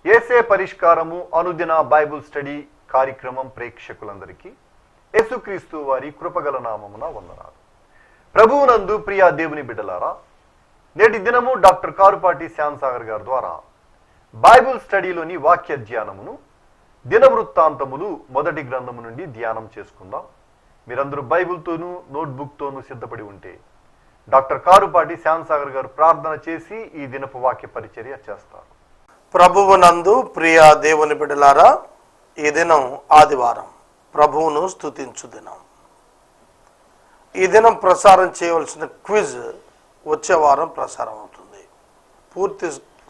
యేసే పరిష్కారము అనుదిన Bible study కార్యక్రమం ప్రేక్షకులందరికీ యేసుక్రీస్తు వారి కృపగల నామమున వందనాలు. ప్రభువునందు ప్రియ దేవుని బిడ్డలారా, నేటి దినము డాక్టర్ కారుపాటి శ్యాంసాగర్ గారి ద్వారా బైబుల్ స్టడీలోని వాక్య ధ్యానమును దినవృత్తాంతములు మొదటి గ్రంథము నుండి ధ్యానం చేసుకుందాం. మీరందరూ బైబుల్తోనూ నోట్బుక్తోనూ సిద్ధపడి ఉంటే డాక్టర్ కారుపాటి శ్యాంసాగర్ గారు ప్రార్థన చేసి ఈ దినపు వాక్య పరిచర్య చేస్తారు. ప్రభువునందు ప్రియ దేవుని బిడ్డలారా, ఈ దినం ఆదివారం, ప్రభువును స్తుతించు దినం. ఈ దినం ప్రసారం చేయవలసిన క్విజ్ వచ్చే వారం ప్రసారం అవుతుంది. పూర్తి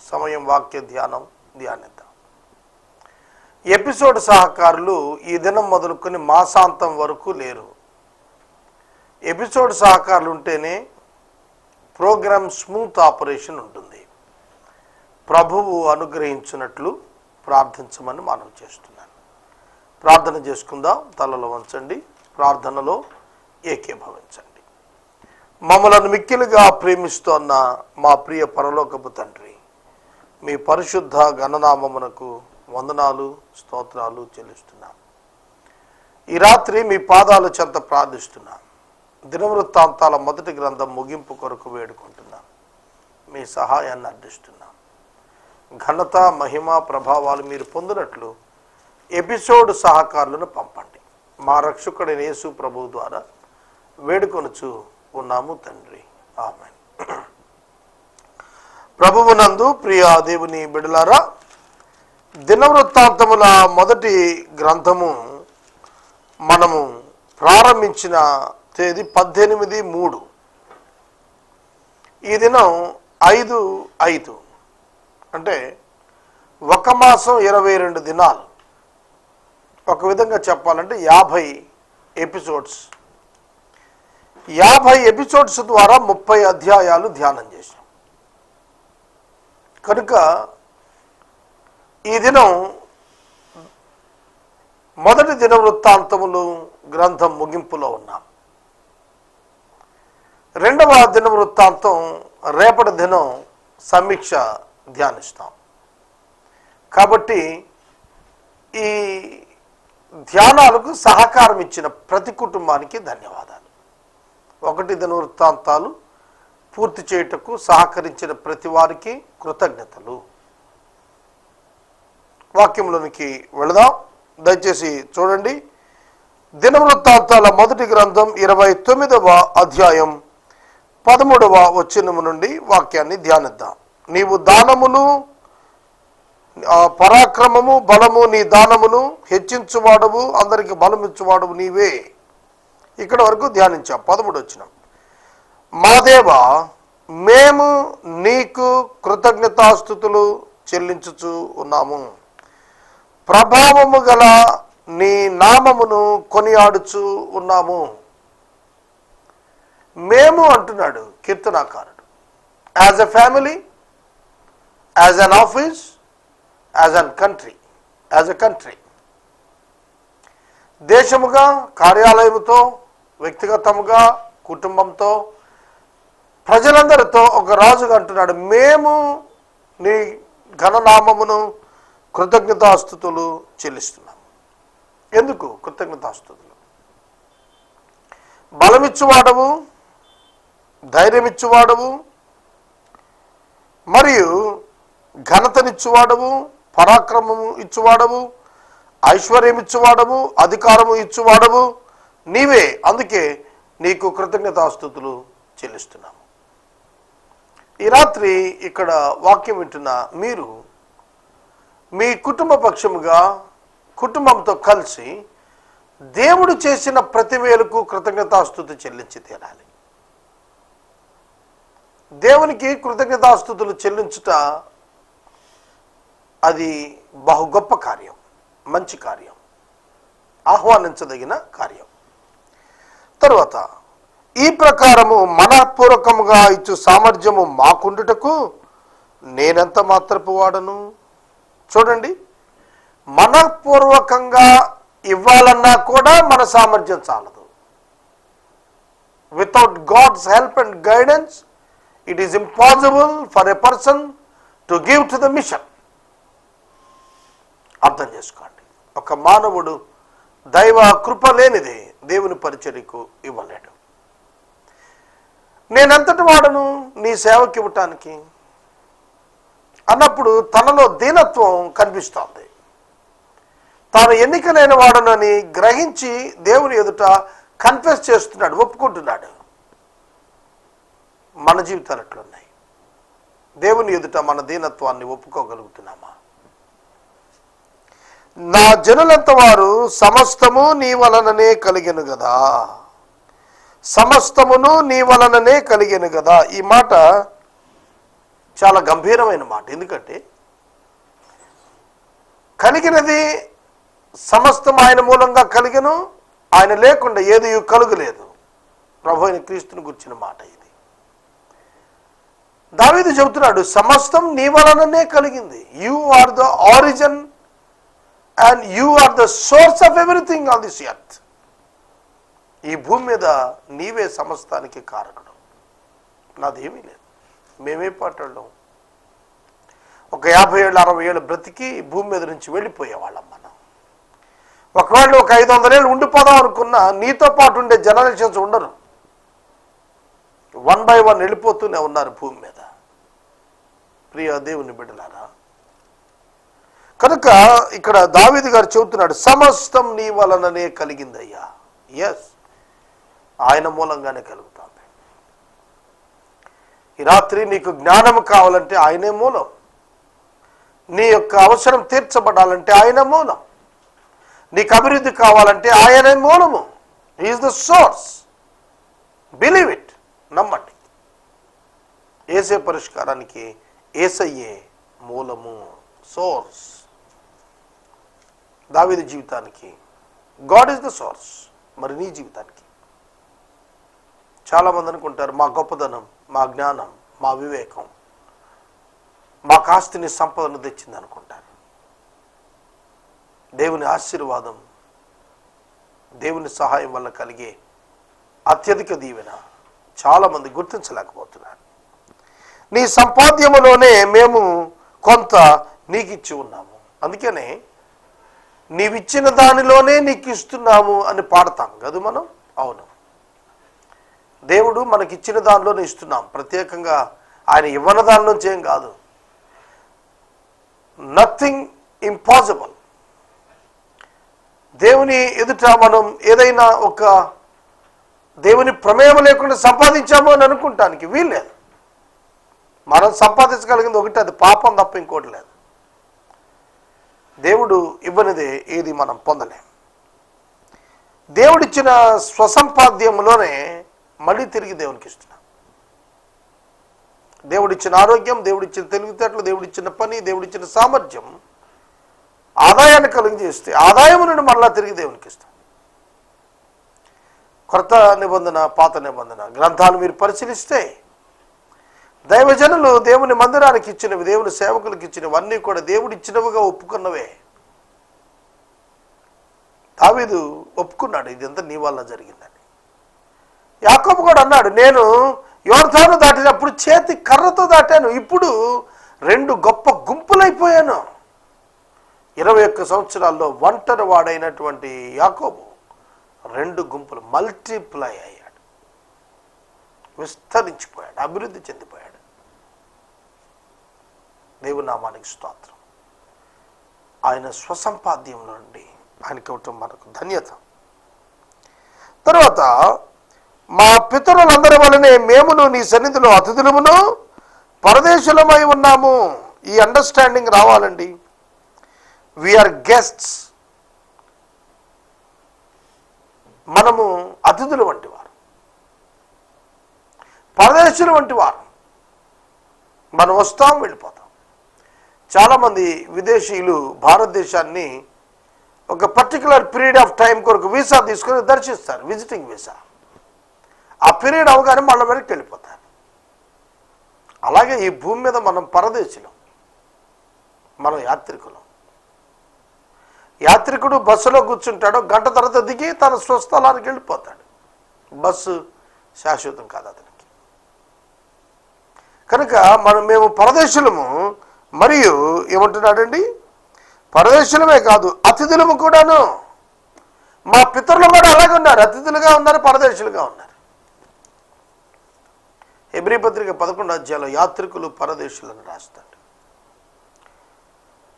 సమయం వాక్య ధ్యానిద్దాం. ఎపిసోడ్ సహకారులు ఈ దినం మొదలుకొని మాసాంతం వరకు లేరు. ఎపిసోడ్ సహకారులు ఉంటేనే ప్రోగ్రామ్ స్మూత్ ఆపరేషన్ ఉంటుంది. ప్రభువు అనుగ్రహించినట్లు ప్రార్థించమని మనవి చేస్తున్నాను. ప్రార్థన చేసుకుందాం. తలలో వంచండి, ప్రార్థనలో ఏకీభవించండి. మమ్మలను మిక్కిలిగా ప్రేమిస్తోన్న మా ప్రియ పరలోకపు తండ్రి, మీ పరిశుద్ధ గణనామమునకు వందనాలు, స్తోత్రాలు చెల్లిస్తున్నాం. ఈ రాత్రి మీ పాదాల చెంత ప్రార్థిస్తున్నాం. దినవృత్తాంతాల మొదటి గ్రంథం ముగింపు కొరకు వేడుకుంటున్నాం. మీ సహాయాన్ని అర్థిస్తున్నాం. ఘనత, మహిమ, ప్రభావాలు మీరు పొందినట్లు ఎపిసోడ్ సహకారులను పంపండి. మా రక్షకుడైన యేసు ప్రభువు ద్వారా వేడుకొనుచు ఉన్నాము తండ్రి, ఆమేన్. ప్రభువునందు ప్రియ దేవుని బిడ్డలారా, దినవృత్తాంతముల మొదటి గ్రంథము మనము ప్రారంభించిన తేదీ 18/3. ఈ దినం 5/5 అంటే 1 మాసం 22 దినాలు. ఒక విధంగా చెప్పాలంటే 50 ఎపిసోడ్స్. 50 ఎపిసోడ్స్ ద్వారా 30 అధ్యాయాలు ధ్యానం చేశాం. కనుక ఈ దినం మొదటి దినవృత్తాంతములు గ్రంథం ముగింపులో ఉన్నాం. రెండవ దినవృత్తాంతం రేపటి దినం సమీక్ష ధ్యానిస్తాం. కాబట్టి ఈ ధ్యానాలకు సహకారం ఇచ్చిన ప్రతి కుటుంబానికి ధన్యవాదాలు. 1 దినవృత్తాంతాలు పూర్తి చేయుటకు సహకరించిన ప్రతి వారికి కృతజ్ఞతలు. వాక్యంలోనికి వెళదాం. దయచేసి చూడండి. దినవృత్తాంతాల మొదటి గ్రంథం 29వ అధ్యాయం 13వ వచనము నుండి వాక్యాన్ని ధ్యానిద్దాం. నీవు దానమును, పరాక్రమము, బలము, నీ దానమును హెచ్చించువాడవు, అందరికి బలమిచ్చువాడవు నీవే. ఇక్కడ వరకు ధ్యానించాం. 13వ వచనం. మా దేవా, మేము నీకు కృతజ్ఞతాస్తుతులు చెల్లించుచు ఉన్నాము. ప్రభావము గల నీ నామమును కొనియాడుచు ఉన్నాము. మేము అంటున్నాడు కీర్తనాకారుడు. As a family, as an office, as an country, as a country, దేశముగా, కార్యాలయముతో, వ్యక్తిగతముగా, కుటుంబంతో, ప్రజలందరితో ఒక రాజుగా అంటున్నాడు, మేము నీ ఘననామమును కృతజ్ఞతాస్తుతులు చెల్లిస్తున్నాము. ఎందుకు కృతజ్ఞతాస్తుతులు? బలమిచ్చువాడవు, ధైర్యమిచ్చువాడవు, మరియు ఘనతనిచ్చువాడవు, పరాక్రమము ఇచ్చువాడవు, ఐశ్వర్యం ఇచ్చువాడవు, అధికారము ఇచ్చువాడవు నీవే. అందుకే నీకు కృతజ్ఞతాస్తుతులు చెల్లిస్తున్నాము. ఈ రాత్రి ఇక్కడ వాక్యం వింటున్న మీరు మీ కుటుంబ పక్షముగా, కుటుంబంతో కలిసి దేవుడు చేసిన ప్రతి మేలుకు కృతజ్ఞతాస్తుతి చెల్లించి తీరాలి. దేవునికి కృతజ్ఞతాస్తుతులు చెల్లించుట అది బహు గొప్ప కార్యం, మంచి కార్యం, ఆహ్వానించదగిన కార్యం. తరువాత ఈ ప్రకారము మనఃపూర్వకముగా ఇచ్చు సామర్థ్యము మాకుండుటకు నేనెంత మాత్రపు వాడను. చూడండి, మనఃపూర్వకంగా ఇవ్వాలన్నా కూడా మన సామర్థ్యం చాలదు. Without God's help and guidance it is impossible for a person to give to the mission. అర్థం చేసుకోండి. ఒక మానవుడు దైవ కృప లేనిదే దేవుని పరిచర్యకు ఇవ్వలేడు. నేనెంతటి వాడను నీ సేవకి ఇవ్వటానికి అన్నప్పుడు తనలో దీనత్వం కనిపిస్తోంది. తాను ఎన్నికలైన వాడనని గ్రహించి దేవుని ఎదుట కన్ఫెస్ చేస్తున్నాడు, ఒప్పుకుంటున్నాడు. మన జీవితాలు ఎట్లున్నాయి? దేవుని ఎదుట మన దీనత్వాన్ని ఒప్పుకోగలుగుతున్నామా? నా జనులంత వారు సమస్తము నీ వలననే కలిగెను కదా, సమస్తమును నీ వలననే కలిగెను కదా. ఈ మాట చాలా గంభీరమైన మాట. ఎందుకంటే కలిగినది సమస్తం ఆయన మూలంగా కలిగెను, ఆయన లేకుండా ఏది కలుగలేదు. ప్రభు అయిన క్రీస్తుని గురించిన మాట ఇది. దావీదు చెబుతున్నాడు, సమస్తం నీ వలననే కలిగింది. You are the origin and you are the source of everything on this earth. ఈ భూమి మీద నీవే సమస్తానికి కారకుడు. నాదేమీ లేదు. మేమే పాటళ్ళం. ఒక 50 ఏళ్ళు 60 ఏళ్ళు బ్రతికి భూమి మీద నుంచి వెళ్ళిపోయేవాళ్ళం మనం. ఒకవేళ ఒక 500 ఏళ్ళు ఉండిపోదాం అనుకున్నా నీతో పాటు ఉండే జనరేషన్స్ ఉండరు. 1 by 1 వెళ్ళిపోతూనే ఉన్నారు భూమి మీద. ప్రియ దేవుని బిడ్డలారా, కనుక ఇక్కడ దావీదు గారు చెబుతున్నాడు, సమస్తం నీ వలననే కలిగిందయ్యా. ఎస్, ఆయన మూలంగానే కలుగుతుంది. ఈ రాత్రి నీకు జ్ఞానం కావాలంటే ఆయనే మూలం. నీ యొక్క అవసరం తీర్చబడాలంటే ఆయన మూలం. నీకు అభివృద్ధి కావాలంటే ఆయనే మూలము. He is the source. Believe it, నమ్మండి. ఏసే పరిష్కారానికి ఏసయ్యే మూలము, సోర్స్. దావీదు జీవితానికి గాడ్ ఈజ్ ద సోర్స్. మరి నీ జీవితానికి చాలామంది అనుకుంటారు, మా గొప్పదనం, మా జ్ఞానం, మా వివేకం మా ఆస్తిని సంపదను తెచ్చింది అనుకుంటారు. దేవుని ఆశీర్వాదం, దేవుని సహాయం వల్ల కలిగే అత్యధిక దీవెన చాలామంది గుర్తించలేకపోతున్నారు. నీ సంపాద్యములోనే మేము కొంత నీకు ఇచ్చి ఉన్నాము. అందుకనే నీవిచ్చిన దానిలోనే నీకు ఇస్తున్నాము అని పాడతాం కదా మనం. అవును, దేవుడు మనకిచ్చిన దానిలోనే ఇస్తున్నాం. ప్రత్యేకంగా ఆయన ఇవ్వని దానిలోంచి ఏం కాదు. Nothing impossible. దేవుని ఎదుట మనం ఏదైనా ఒక దేవుని ప్రమేయం లేకుండా సంపాదించాము అని అనుకుంటానికి వీల్లేదు. మనం సంపాదించగలిగింది ఒకటి, అది పాపం తప్ప ఇంకోటి లేదు. దేవుడు ఇవ్వనిదే ఏది మనం పొందలేం. దేవుడిచ్చిన స్వసంపాద్యంలోనే మళ్ళీ తిరిగి దేవునికి ఇస్తున్నాం. దేవుడిచ్చిన ఆరోగ్యం, దేవుడిచ్చిన తెలివితేటలు, దేవుడిచ్చిన పని, దేవుడిచ్చిన సామర్థ్యం ఆదాయాన్ని కలిగజేస్తే ఆదాయం నుండి మళ్ళా తిరిగి దేవునికి ఇస్తాం. కొత్త నిబంధన, పాత నిబంధన గ్రంథాలు మీరు పరిశీలిస్తే దైవజనులు దేవుని మందిరానికి ఇచ్చినవి, దేవుని సేవకులకు ఇచ్చినవన్నీ కూడా దేవుడిచ్చినవిగా ఒప్పుకున్నవే. దావీదు ఒప్పుకున్నాడు, ఇదంతా నీ వల్ల జరిగిందని. యాకోబు కూడా అన్నాడు, నేను యోర్దాను దాటినప్పుడు చేతి కర్రతో దాటాను, ఇప్పుడు 2 గొప్ప గుంపులైపోయాను. 21 సంవత్సరాల్లో ఒంటరి వాడైనటువంటి యాకోబు 2 గుంపులు మల్టిప్లై అయ్యాడు, విస్తరించిపోయాడు, అభివృద్ధి చెందిపోయాడు. దేవుని నామానికి స్తోత్రం. ఆయన స్వసంపాద్యంలో నుండి ఆయనకి ఇవ్వటం మనకు ధన్యత. తర్వాత మా పితరులందరి వలనే మేమును నీ సన్నిధిలో అతిథులమును పరదేశులమై ఉన్నాము. ఈ అండర్స్టాండింగ్ రావాలండి. We are guests. మనము అతిథులు వంటి వారు, పరదేశులు వంటి వారు. మనం వస్తాం, వెళ్ళిపోతాం. చాలామంది విదేశీయులు భారతదేశాన్ని ఒక పర్టికులర్ పీరియడ్ ఆఫ్ టైం కొరకు వీసా తీసుకొని దర్శిస్తారు, విజిటింగ్ వీసా. ఆ పీరియడ్ అవగానే మళ్ళీ వెనక్కి వెళ్ళిపోతారు. అలాగే ఈ భూమి మీద మనం పరదేశులం, మనం యాత్రికులం. యాత్రికుడు బస్సులో కూర్చుంటాడు, గంట తర్వాత దిగి తన స్వస్థలానికి వెళ్ళిపోతాడు. బస్సు శాశ్వతం కాదు అతనికి. కనుక మేము పరదేశులము. మరియు ఏమంటున్నాడండి, పరదేశులమే కాదు, అతిథులము కూడాను. మా పితరులు కూడా అలాగే ఉన్నారు, అతిథులుగా ఉన్నారు, పరదేశులుగా ఉన్నారు. హెబ్రీ పత్రిక 11వ అధ్యాయంలో యాత్రికులు పరదేశులను రాస్తాడు.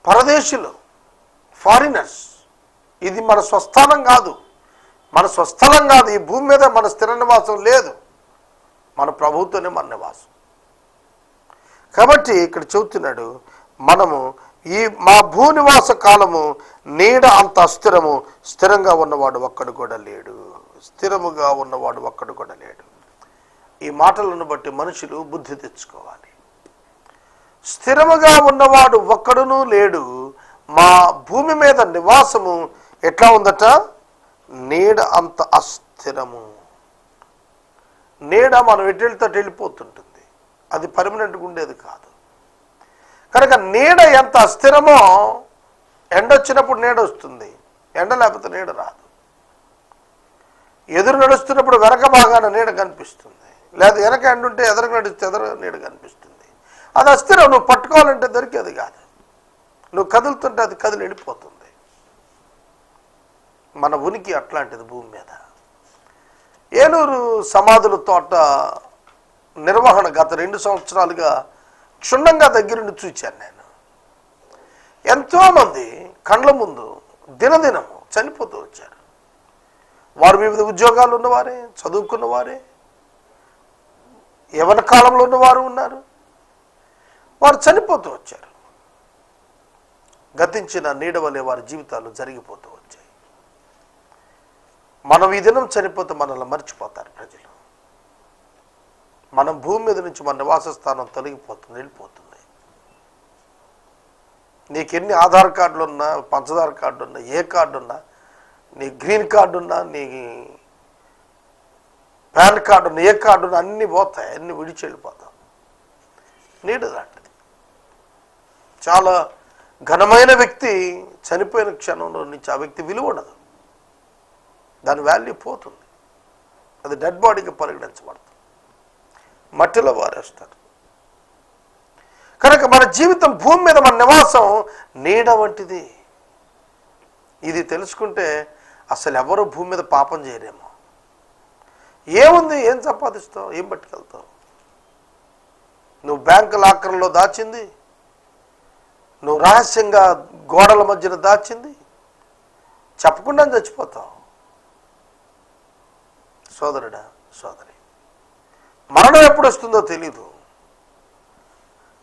పరదేశులు, ఫారినర్స్. ఇది మన స్వస్థలం కాదు, మన స్వస్థలం కాదు. ఈ భూమి మీద మన స్థిర నివాసం లేదు, మన ప్రభువుతోనే మన నివాసం. కాబట్టి ఇక్కడ చెబుతున్నాడు, మనము మా భూనివాస కాలము నీడ అంత అస్థిరము, స్థిరంగా ఉన్నవాడు ఒక్కడు కూడా లేడు. స్థిరముగా ఉన్నవాడు ఒక్కడు కూడా లేడు. ఈ మాటలను బట్టి మనుషులు బుద్ధి తెచ్చుకోవాలి. స్థిరముగా ఉన్నవాడు ఒక్కడునూ లేడు. మా భూమి మీద నివాసము ఎట్లా ఉందట? నీడ అంత అస్థిరము. నీడ మనం ఎటెళ్తా వెళ్ళిపోతుంటుంది, అది పర్మనెంట్గా ఉండేది కాదు. కనుక నీడ ఎంత అస్థిరమో, ఎండ వచ్చినప్పుడు నీడ వస్తుంది, ఎండ లేకపోతే నీడ రాదు. ఎదురు నడుస్తున్నప్పుడు వెనక భాగాన నీడ కనిపిస్తుంది, లేదా వెనక ఎండ ఉంటే ఎదురు నడిస్తే ఎదురు నీడ కనిపిస్తుంది. అది అస్థిరం, నువ్వు పట్టుకోవాలంటే దొరికేది కాదు. నువ్వు కదులుతుంటే అది కదిలి వెళ్ళిపోతుంది. మన ఉనికి అట్లాంటిది భూమి మీద. ఏలూరు సమాధుల తోట నిర్వహణ గత 2 సంవత్సరాలుగా క్షుణ్ణంగా దగ్గరుండి చూచాను నేను. ఎంతోమంది కండ్ల ముందు దినదినము చనిపోతూ వచ్చారు. వారు వివిధ ఉద్యోగాలు ఉన్నవారే, చదువుకున్నవారే, యవ్వన కాలంలో ఉన్నవారు ఉన్నారు. వారు చనిపోతూ వచ్చారు. గతించిన నీడ వలె వారి జీవితాలు జరిగిపోతూ వచ్చాయి. మనం ఈ దినం చనిపోతే మనల్ని మర్చిపోతారు ప్రజలు. మనం భూమి మీద నుంచి మన నివాస స్థానం తొలగిపోతుంది, వెళ్ళిపోతుంది. నీకెన్ని ఆధార్ కార్డులు ఉన్నా, పంచదార కార్డు ఉన్నా, ఏ కార్డు ఉన్నా, నీ గ్రీన్ కార్డు ఉన్నా, నీ పాన్ కార్డు ఉన్నా, ఏ కార్డు ఉన్నా, అన్నీ పోతాయి, అన్నీ విడిచి వెళ్ళిపోతాం. నీడ లాంటిది. చాలా ఘనమైన వ్యక్తి చనిపోయిన క్షణంలో నుంచి ఆ వ్యక్తి విలువ ఉండదు, దాని వాల్యూ పోతుంది. అది డెడ్ బాడీకి పరిగణించబడుతుంది, మట్టిలో వారేస్తారు. కనుక మన జీవితం భూమి మీద మన నివాసం నీడ వంటిది. ఇది తెలుసుకుంటే అసలు ఎవరు భూమి మీద పాపం చేయరేమో. ఏముంది, ఏం సంపాదిస్తావు, ఏం పట్టుకెళ్తావు? నువ్వు బ్యాంకు లాకర్లో దాచింది, నువ్వు రహస్యంగా గోడల మధ్యన దాచింది, చెప్పకుండా చచ్చిపోతావు. సోదరుడా, సోదరి, మరణం ఎప్పుడు వస్తుందో తెలీదు.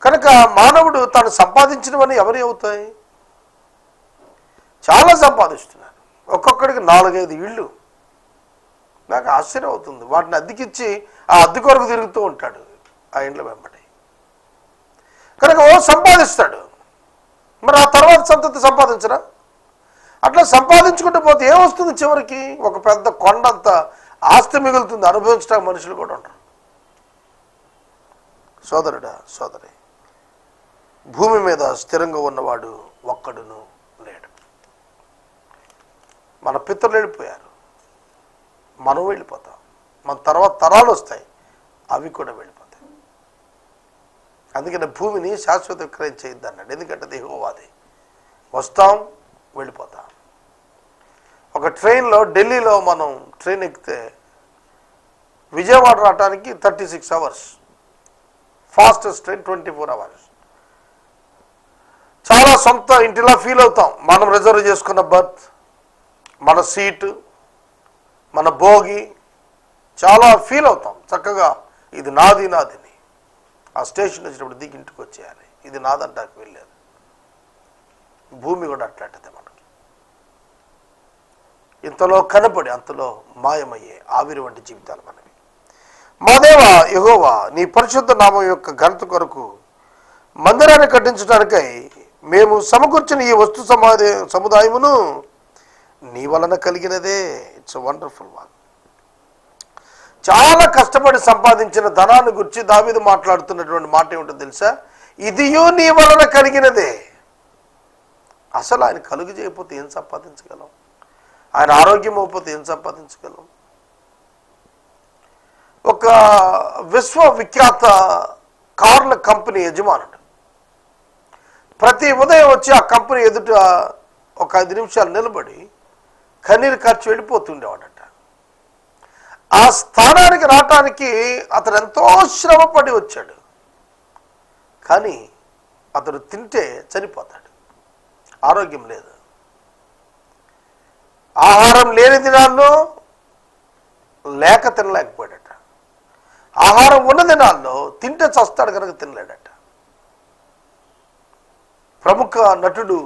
కనుక మానవుడు తాను సంపాదించినవన్నీ ఎవరి అవుతాయి? చాలా సంపాదిస్తున్నారు. ఒక్కొక్కడికి 4-5 ఇళ్ళు. నాకు ఆశ్చర్యం అవుతుంది. వాటిని అద్దెకిచ్చి ఆ అద్దె కొరకు తిరుగుతూ ఉంటాడు ఆ ఇండ్ల వెంబడి. కనుక సంపాదిస్తాడు. మరి ఆ తర్వాత సంతతి సంపాదించరా? అట్లా సంపాదించుకుంటూ పోతే ఏమొస్తుంది? చివరికి ఒక పెద్ద కొండంత ఆస్తి మిగులుతుంది. అనుభవించడానికి మనుషులు కూడా ఉంటారు. సోదరుడా, సోదరి, భూమి మీద స్థిరంగా ఉన్నవాడు ఒక్కడును లేడు. మన పితరులు వెళ్ళిపోయారు, మనం వెళ్ళిపోతాం. మన తర్వాత తరాలు వస్తాయి, అవి కూడా వెళ్ళిపోతాయి. అందుకని భూమిని శాశ్వత విక్రయం చేయొద్దు అన్నాడు. ఎందుకంటే అది యెహోవాది. వస్తాం, వెళ్ళిపోతాం. ఒక ట్రైన్లో, ఢిల్లీలో మనం ట్రైన్ ఎక్కితే విజయవాడ రావడానికి 36 hours, ఫాస్టెస్ట్ ట్రైన్ 24 hours. చాలా సొంత ఇంటిలా ఫీల్ అవుతాం. మనం రిజర్వ్ చేసుకున్న బర్త్, మన సీటు, మన భోగి, చాలా ఫీల్ అవుతాం. చక్కగా ఇది నాది నాదిని. ఆ స్టేషన్ వచ్చినప్పుడు దిగి ఇంటికి వచ్చేయాలి, ఇది నాదంటానికి వెళ్ళేది. భూమి కూడా అట్లాంటిదే మనకి. ఇంతలో కనపడి అంతలో మాయమయ్యే ఆవిరి వంటి జీవితాలు మనవి. మా దేవా యెహోవా, నీ పరిశుద్ధ నామం యొక్క ఘనత కొరకు మందిరాన్ని కట్టించడానికై మేము సమకూర్చిన ఈ వస్తు సముదాయమును నీ వలన కలిగినదే. It's wonderful one. చాలా కష్టపడి సంపాదించిన ధనాన్ని గురించి దావీదు మాట్లాడుతున్నటువంటి మాట ఏమిటో తెలుసా? ఇదియో నీ వలన కలిగినదే. అసలు ఆయన కలుగు చేయకపోతే ఏం సంపాదించగలం? ఆయన ఆరోగ్యం అవ్వకపోతే ఏం సంపాదించగలం? ఒక విశ్వవిఖ్యాత కార్ల కంపెనీ యజమానుడు ప్రతి ఉదయం వచ్చి ఆ కంపెనీ ఎదుట ఒక 5 నిమిషాలు నిలబడి కన్నీరు ఖర్చు వెళ్ళిపోతుండేవాడట. ఆ స్థానానికి రావటానికి అతను ఎంతో శ్రమపడి వచ్చాడు. కానీ అతడు తింటే చనిపోతాడు, ఆరోగ్యం లేదు. ఆహారం లేని దినాల్లో లేక తినలేకపోయాడట. ఆహారం ఉన్న దినాల్లో తింటే చస్తాడు కనుక తినలేడట. ప్రముఖ నటుడు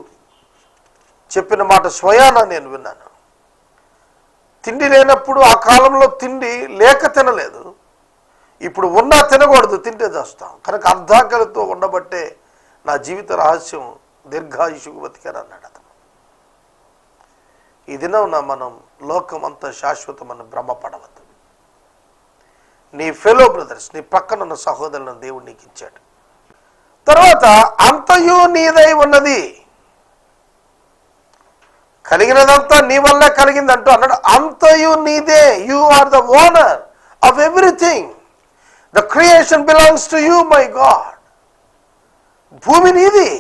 చెప్పిన మాట స్వయాన నేను విన్నాను. తిండి లేనప్పుడు ఆ కాలంలో తిండి లేక తినలేదు, ఇప్పుడు ఉన్నా తినకూడదు, తింటే చేస్తాం కనుక అర్ధాకలితో ఉండబట్టే నా జీవిత రహస్యం దీర్ఘాయుషుకు బతికారన్నాడు అతను. ఈ దినం మనం లోకం అంతా శాశ్వతమని భ్రమపడవద్దు. నీ ఫెలో బ్రదర్స్, నీ పక్కనున్న సహోదరులను దేవుడు నీకు ఇచ్చాడు. తర్వాత అంతయు నీదై ఉన్నది, కలిగినదంతా నీ వల్లే కలిగింది అంటూ అన్నాడు. అంతయు నీదే, you are the owner of everything. The creation belongs to you my God. భూమి నీది.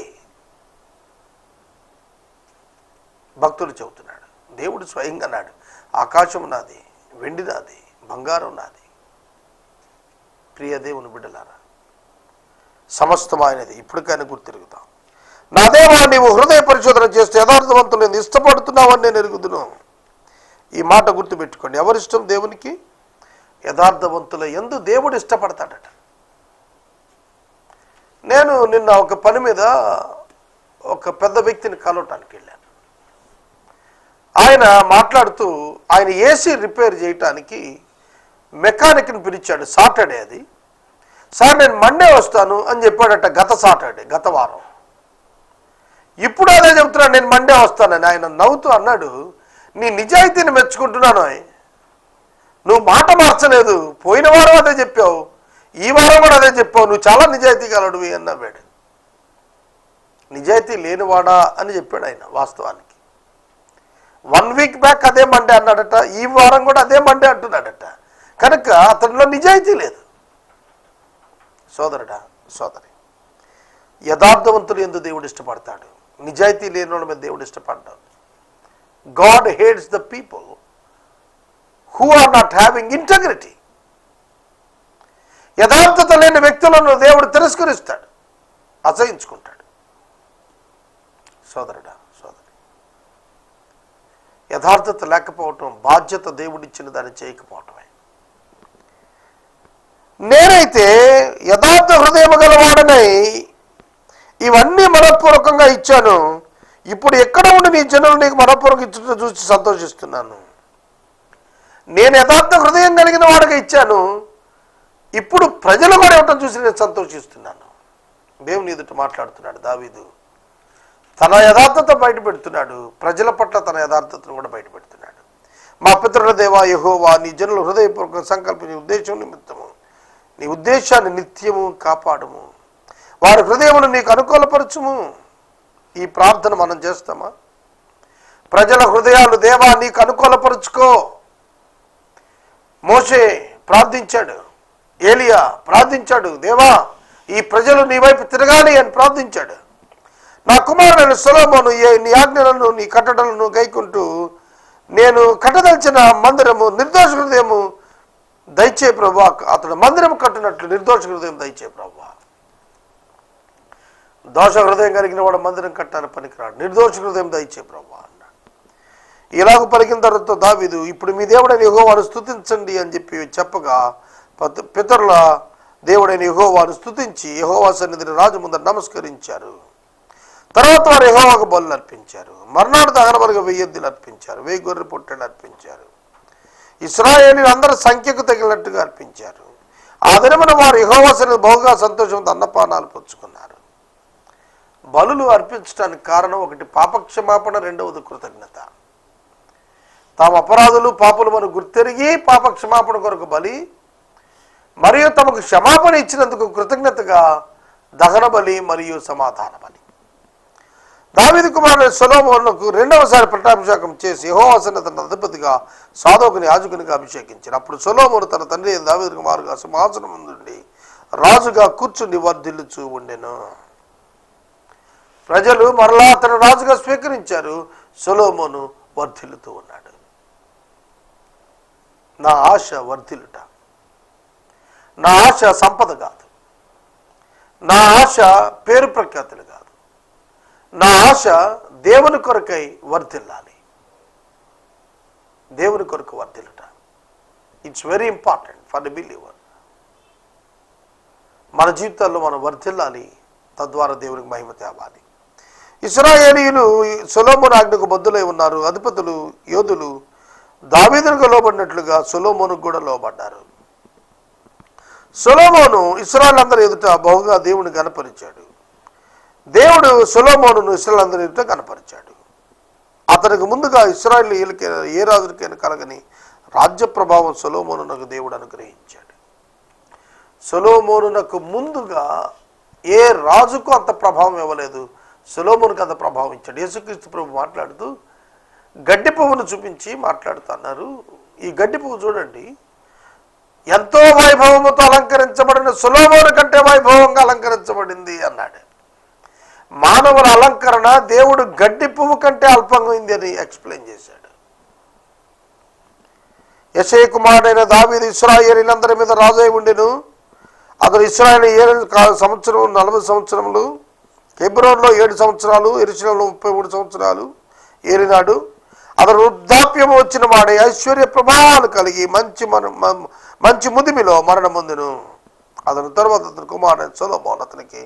భక్తుడు చెబుతున్నాడు, దేవుడు స్వయంగా అన్నాడు, ఆకాశం నాది, వెండి నాది, బంగారం నాది. ప్రియ దేవుని బిడ్డలారా, సమస్తం ఆయనది. ఇప్పటికైనా గుర్తిరుగుతాం. నా దేవా, నీవు హృదయ పరిశోధన చేస్తే యథార్థవంతులు నేను ఇష్టపడుతున్నావని నేను ఎరుగుదును. ఈ మాట గుర్తుపెట్టుకోండి. ఎవరిష్టం దేవునికి? యథార్థవంతుల యందు దేవుడు ఇష్టపడతాడట. నేను నిన్న ఒక పని మీద ఒక పెద్ద వ్యక్తిని కలవటానికి వెళ్ళాను. ఆయన మాట్లాడుతూ ఆయన ఏసీ రిపేర్ చేయటానికి మెకానిక్ని పిలిచాడు. సాటర్డే అది. సార్ నేను మండే వస్తాను అని చెప్పాడట. గత సాటర్డే, గత వారం. ఇప్పుడు అదే చెప్తున్నాడు, నేను మండే వస్తానని. ఆయన నవ్వుతూ అన్నాడు, నీ నిజాయితీని మెచ్చుకుంటున్నాను, నువ్వు మాట మార్చలేదు. పోయిన వారం అదే చెప్పావు, ఈ వారం కూడా అదే చెప్పావు, నువ్వు చాలా నిజాయితీ గలడువి అని నవ్వాడు. నిజాయితీ లేనివాడా అని చెప్పాడు ఆయన. వాస్తవానికి 1 వీక్ బ్యాక్ అదే మండే అన్నాడట, ఈ వారం కూడా అదే మండే అంటున్నాడట. కనుక అతనిలో నిజాయితీ లేదు. సోదరుడా, సోదరి, యథార్థవంతులు యందు దేవుడు ఇష్టపడతాడు. నిజాయితీ లేని వాళ్ళ మీద దేవుడు ఇష్టపడ్డాడు. God hates the people who are not having integrity. యథార్థత లేని వ్యక్తులను దేవుడు తిరస్కరిస్తాడు, అసహించుకుంటాడు. సోదరుడా, సోదరి, యథార్థత లేకపోవటం బాధ్యత దేవుడిచ్చిన దాన్ని చేయకపోవటమే. నేనైతే యథార్థ హృదయం గలవాడనై ఇవన్నీ మనపూర్వకంగా ఇచ్చాను. ఇప్పుడు ఎక్కడ ఉండి నీ జనులు నీకు మనపూర్వక ఇచ్చుట చూసి సంతోషిస్తున్నాను. నేను యథార్థ హృదయం కలిగిన వాడిగా ఇచ్చాను, ఇప్పుడు ప్రజలు కూడా ఇవ్వటం చూసి నేను సంతోషిస్తున్నాను. దేవుని ఎదుట మాట్లాడుతున్నాడు దావీదు. తన యథార్థత బయట పెడుతున్నాడు, ప్రజల పట్ల తన యథార్థతను కూడా బయట పెడుతున్నాడు. మా పితరుల దేవా యెహోవా, నీ జనులు హృదయపూర్వక సంకల్పించే ఉద్దేశం నిమిత్తము నీ ఉద్దేశాన్ని నిత్యము కాపాడుము, వారి హృదయమును నీకు అనుకూలపరచుము. ఈ ప్రార్థన మనం చేస్తామా? ప్రజల హృదయాలు దేవా నీకు అనుకూలపరుచుకో. మోషే ప్రార్థించాడు, ఏలియా ప్రార్థించాడు, దేవా ఈ ప్రజలు నీ వైపు తిరగాలి అని ప్రార్థించాడు. నా కుమారుడైన సొలొమోను నీ ఆజ్ఞలను నీ కట్టడలను గైకుంటూ నేను కట్టదలిచిన మందిరము నిర్దోష హృదయము దయచే ప్రభువా, అతడు మందిరం కట్టినట్లు నిర్దోష హృదయం దయచే ప్రభువా. దోష హృదయం కలిగిన వాడు మందిరం కట్టాలని పనికిరాడు, నిర్దోష హృదయం దయచే ప్రభువా అన్నాడు. ఇలాగ పలికిన తర్వాత దావీదు, ఇప్పుడు మీ దేవుడైన యెహోవాను స్తుతించండి అని చెప్పగా పితరుల దేవుడైన యెహోవాను స్తుతించి యెహోవా సన్నిధిని రాజు ముందర నమస్కరించారు. తర్వాత వారు యెహోవాకు బలులు అర్పించారు. మర్నాడు దహనబలిగా 1000 ఎద్దులు అర్పించారు, 1000 గొర్రె పొట్టేళ్ళు అర్పించారు. ఇశ్రాయేలీయులు అందరూ సంఖ్యకు తగినట్టుగా అర్పించారు. ఆ దినమున వారు యెహోవా సన్నిధిని బహుగా సంతోషంతో అన్నపానాలు పుచ్చుకున్నారు. బలులు అర్పించడానికి కారణం ఒకటి పాపక్షమాపణ, రెండవది కృతజ్ఞత. తాము అపరాధులు పాపులు మనం గుర్తెరిగి పాపక్షమాపణ కొరకు బలి, మరియు తమకు క్షమాపణ ఇచ్చినందుకు కృతజ్ఞతగా దహన బలి మరియు సమాధాన బలి. దావీదు కుమారుడు సొలొమోనుకు రెండవసారి పట్టాభిషేకం చేసి యెహోవా సన్నిధిని అధిపతిగా సాదోకుని యాజకునిగా అభిషేకించారు. అప్పుడు సొలొమోను తన తండ్రి దావీదు కుమారుగా సింహాసనం నుండి రాజుగా కూర్చుని వర్ధిల్లుచూ ఉండెను. ప్రజలు మరలా అతను రాజుగా స్వీకరించారు. సొలొమోను వర్ధిల్లుతూ ఉన్నాడు. నా ఆశ వర్ధిల్లుట, నా ఆశ సంపద కాదు, నా ఆశ పేరు ప్రఖ్యాతులు కాదు, నా ఆశ దేవుని కొరకై వర్ధిల్లాలి, దేవుని కొరకు వర్ధిల్లుట. It's very important for the believer. మన జీవితాల్లో మనం వర్ధిల్లాలి, తద్వారా దేవునికి మహిమ తేవాలి. ఇశ్రాయేలీయులు సొలొమోను ఆజ్ఞకు బద్దులై ఉన్నారు. అధిపతులు, యోధులు దావీదునికి లోబడినట్లుగా సొలొమోనుకు కూడా లోబడ్డారు. సొలొమోను ఇశ్రాయేలందరి ఎదుట బహుగా దేవుని కనపరిచాడు. దేవుడు సొలొమోనును ఇశ్రాయేలందరి ఎదుట కనపరిచాడు. అతనికి ముందుగా ఇశ్రాయేలీయులకైనా ఏ రాజులకైనా కలగని రాజ్య ప్రభావం సొలొమోనునకు దేవుడు అనుగ్రహించాడు. సొలొమోనునకు ముందుగా ఏ రాజుకు అంత ప్రభావం ఇవ్వలేదు, సొలొమోనుకు అంత ప్రభావం ఇచ్చాడు. యేసుక్రీస్తు ప్రభు మాట్లాడుతూ గడ్డి పువ్వును చూపించి మాట్లాడుతున్నారు. ఈ గడ్డి పువ్వు చూడండి, ఎంతో వైభవముతో అలంకరించబడిన సొలొమోను కంటే వైభవంగా అలంకరించబడింది అన్నాడు. మానవుల అలంకరణ దేవుడు గడ్డి పువ్వు కంటే అల్పంగా అని ఎక్స్ప్లెయిన్ చేశాడు. యెషయ కుమారుడైన దావీదు ఇశ్రాయేలీయులందరి మీద రాజై ఉండెను. అతడు ఇశ్రాయేలు 7 సంవత్సరం 40 సంవత్సరములు, హెబ్రోన్లో 7 సంవత్సరాలు, యెరూషలేములో 33 సంవత్సరాలు ఏలినాడు. అతడు వృద్ధాప్యము వచ్చిన వాడే ఐశ్వర్య ప్రభావాలు కలిగి మంచి ముదిమిలో మరణమొందెను. అతని తరువాత అతని కుమారుడైన సొలొమోను అతనికి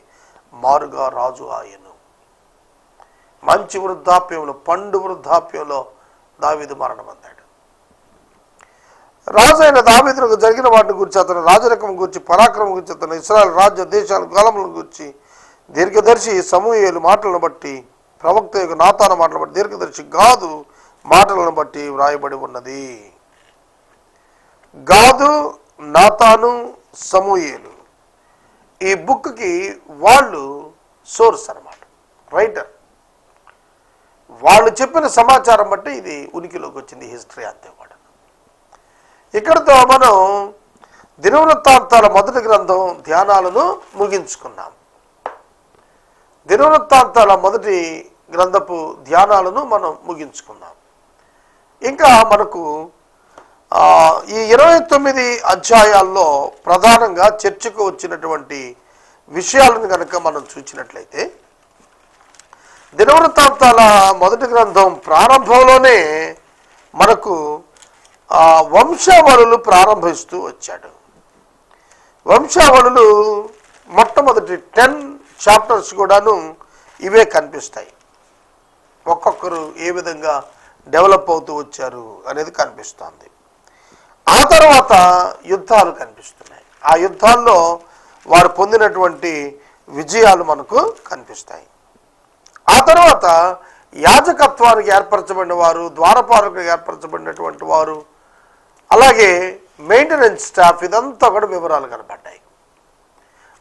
మారుగా రాజు ఆయను. మంచి వృద్ధాప్యంలో, పండు వృద్ధాప్యంలో దావీదు మరణమొందాడు. రాజు అయిన దావీదుకు జరిగిన వాటిని గురించి, అతని రాజరికం గురించి, పరాక్రమం గురించి, అతని ఇశ్రాయేలు రాజ్య దేశాల కాలములను గురించి దీర్ఘదర్శి సమూయేలు మాటలను బట్టి, ప్రవక్త యొక్క నాతాను మాటలను బట్టి, దీర్ఘదర్శి గాదు మాటలను బట్టి వ్రాయబడి ఉన్నది. గాదు, నాతాను, సమూయేలు ఈ బుక్కి వాళ్ళు సోర్స్ అన్నమాట, రైటర్. వాళ్ళు చెప్పిన సమాచారం బట్టి ఇది ఉనికిలోకి వచ్చింది, హిస్టరీ అంతే కూడా. ఇక్కడితో మనం దినవృత్తాంతాల మొదటి గ్రంథం ధ్యానాలను ముగించుకున్నాం. దినవృత్తాంతాల మొదటి గ్రంథపు ధ్యానాలను మనం ముగించుకున్నాం. ఇంకా మనకు ఈ 29 అధ్యాయాల్లో ప్రధానంగా చర్చకు వచ్చినటువంటి విషయాలను కనుక మనం చూసినట్లయితే, దినవృత్తాంతాల మొదటి గ్రంథం ప్రారంభంలోనే మనకు వంశావళులు ప్రారంభిస్తూ వచ్చాడు. వంశావళులు మొట్టమొదటి 10 చాప్టర్స్ కూడాను ఇవే కనిపిస్తాయి. ఒక్కొక్కరు ఏ విధంగా డెవలప్ అవుతూ వచ్చారు అనేది కనిపిస్తుంది. ఆ తర్వాత యుద్ధాలు కనిపిస్తున్నాయి. ఆ యుద్ధాల్లో వారు పొందినటువంటి విజయాలు మనకు కనిపిస్తాయి. ఆ తర్వాత యాజకత్వానికి ఏర్పరచబడిన వారు, ద్వారపాలకులకు ఏర్పరచబడినటువంటి వారు, అలాగే మెయింటెనెన్స్ స్టాఫ్, ఇదంతా కూడా వివరాలు కనపడ్డాయి.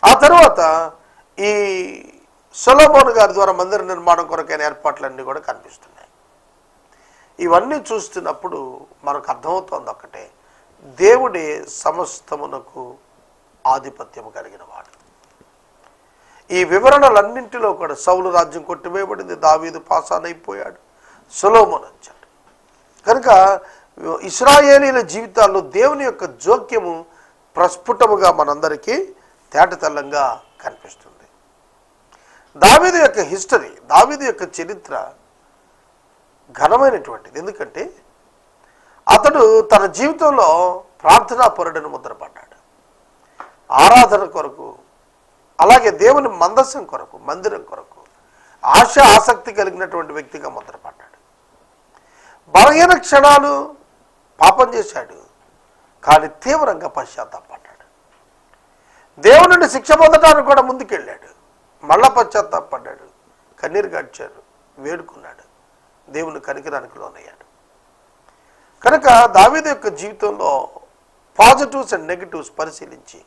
ఆ తర్వాత ఈ సొలొమోను గారి ద్వారా మందిర నిర్మాణం కొరకైన ఏర్పాట్లన్నీ కూడా కనిపిస్తున్నాయి. ఇవన్నీ చూస్తున్నప్పుడు మనకు అర్థమవుతోంది ఒకటే, దేవుడే సమస్తమునకు ఆధిపత్యం కలిగిన వాడు. ఈ వివరణలన్నింటిలో కూడా సౌలు రాజ్యం కొట్టివేయబడింది, దావీదు పాసానైపోయాడు, సొలొమోను వచ్చాడు. కనుక ఇశ్రాయేలీల జీవితాల్లో దేవుని యొక్క జోక్యము ప్రస్ఫుటముగా మనందరికీ తేటతెల్లంగా కనిపిస్తుంది. దావీదు యొక్క హిస్టరీ, దావీదు యొక్క చరిత్ర ఘనమైనటువంటిది. ఎందుకంటే అతడు తన జీవితంలో ప్రార్థనాపరుడని ముద్రపడ్డాడు. ఆరాధన కొరకు, అలాగే దేవుని మందస్సం కొరకు, మందిరం కొరకు ఆసక్తి కలిగినటువంటి వ్యక్తిగా ముద్రపడ్డాడు. బలహీన క్షణాలు పాపం చేశాడు, కానీ తీవ్రంగా పశ్చాత్తాపడ్డాడు. దేవుని నుండి శిక్ష పొందడానికి కూడా ముందుకెళ్ళాడు, మళ్ళా పశ్చాత్తాపడ్డాడు, కన్నీరు గడిచాడు, వేడుకున్నాడు, దేవుని కనికరానికి లోనయ్యాడు. కనుక దావీదు యొక్క జీవితంలో పాజిటివ్స్ అండ్ నెగిటివ్స్ పరిశీలించి,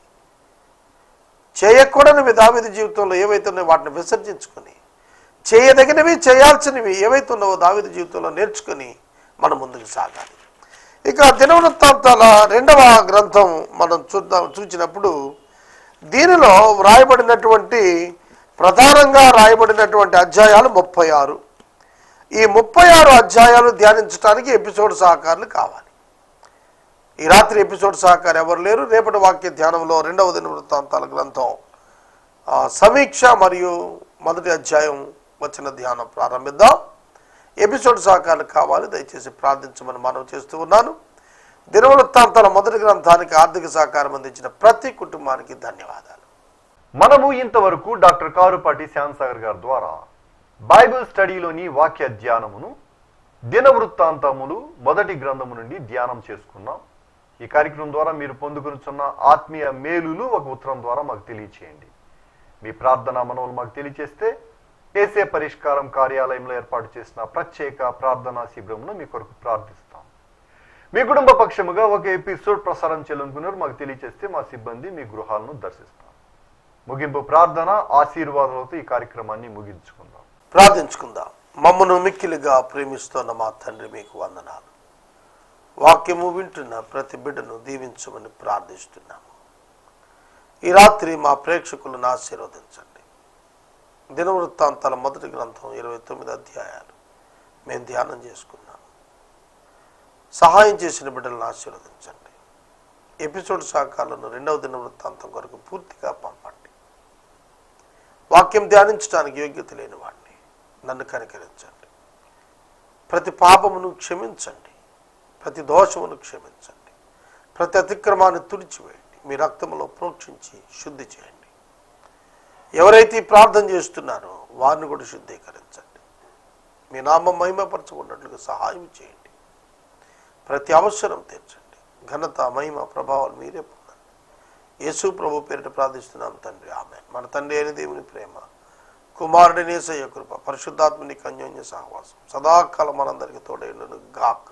చేయకూడనివి దావీదు జీవితంలో ఏవైతే ఉన్నాయో వాటిని విసర్జించుకొని, చేయదగినవి చేయాల్సినవి ఏవైతే ఉన్నావో దావీదు జీవితంలో నేర్చుకొని మనం ముందుకు సాగాలి. ఇక దినవృత్తాంతాల 2వ గ్రంథం మనం చూసినప్పుడు దీనిలో వ్రాయబడినటువంటి ప్రధానంగా రాయబడినటువంటి అధ్యాయాలు 36. ఈ 36 అధ్యాయాలు ధ్యానించడానికి ఎపిసోడ్ సహకారులు కావాలి. ఈ రాత్రి ఎపిసోడ్ సహకారం ఎవరు లేరు. రేపటి వాక్య ధ్యానంలో 2వ దినవృత్తాంతాల గ్రంథం సమీక్ష మరియు మొదటి అధ్యాయం వచ్చిన ధ్యానం ప్రారంభిద్దాం. ఎపిసోడ్ సహకారాలు కావాలి, దయచేసి ప్రార్థించమని మనవి చేస్తూ ఉన్నాను. దినవృత్తాంతాల మొదటి గ్రంథానికి ఆర్థిక సహకారం అందించిన ప్రతి కుటుంబానికి ధన్యవాదాలు. మనము ఇంతవరకు డాక్టర్ కారుపాటి శ్యాంసాగర్ గారి ద్వారా బైబిల్ స్టడీలోని వాక్య ధ్యానమును దినవృత్తాంతములు మొదటి గ్రంథము నుండి ధ్యానం చేసుకున్నాం. ఈ కార్యక్రమం ద్వారా మీరు పొందుకొనుచున్న ఆత్మీయ మేలులు ఒక ఉత్తరం ద్వారా మాకు తెలియచేయండి. మీ ప్రార్థన మనవులు మాకు తెలియచేస్తే ఏసే పరిష్కారం కార్యాలయంలో ఏర్పాటు చేసిన ప్రత్యేక ప్రార్థనా శిబిరంను మీ కొరకు ప్రార్థిస్తాం. మీ కుటుంబ పక్షముగా ఒక ఎపిసోడ్ ప్రసారం చేయాలనుకున్నారు మాకు తెలియచేస్తే మా సిబ్బంది మీ గృహాలను దర్శిస్తాం. ముగింపు ప్రార్థన ఆశీర్వాదాలతో ఈ కార్యక్రమాన్ని ముగించుకుందాం. ప్రార్థించుకుందాం. మమ్మను మిక్కిలిగా ప్రేమిస్తున్న మా తండ్రి, మీకు వందనాలు. వాక్యము వింటున్న ప్రతి బిడ్డను దీవించమని ప్రార్థిస్తున్నాము. ఈ రాత్రి మా ప్రేక్షకులను ఆశీర్వదించండి. దినవృత్తాంతాల మొదటి గ్రంథం 29 అధ్యాయాలు మేము ధ్యానం చేసుకున్నాము. సహాయం చేసిన బిడ్డలను ఆశీర్వదించండి. ఎపిసోడ్ సహకారాలను 2వ దినవృత్తాంతం కొరకు పూర్తిగా పంపండి. వాక్యం ధ్యానించడానికి యోగ్యత లేని వాడిని నన్ను కనికరించండి. ప్రతి పాపమును క్షమించండి, ప్రతి దోషమును క్షమించండి, ప్రతి అతిక్రమాన్ని తుడిచివేయండి. మీ రక్తములో ప్రోక్షించి శుద్ధి చేయండి. ఎవరైతే ప్రార్థన చేస్తున్నారో వారిని కూడా శుద్ధీకరించండి. మీ నామం మహిమపరచుకున్నట్లుగా సహాయం చేయండి. ప్రతి అవసరం తీర్చండి. ఘనత, మహిమ, ప్రభావాలు మీరే పొందండి. యేసు ప్రభు పేరిట ప్రార్థిస్తున్నాం తండ్రి, ఆమేన్. మన తండ్రి అయిన దేవుని ప్రేమ, కుమారుడి యేసయ్య కృప, పరిశుద్ధాత్మని అన్యోన్య సహవాసం సదాకాలం మనందరికీ తోడైనను గాక.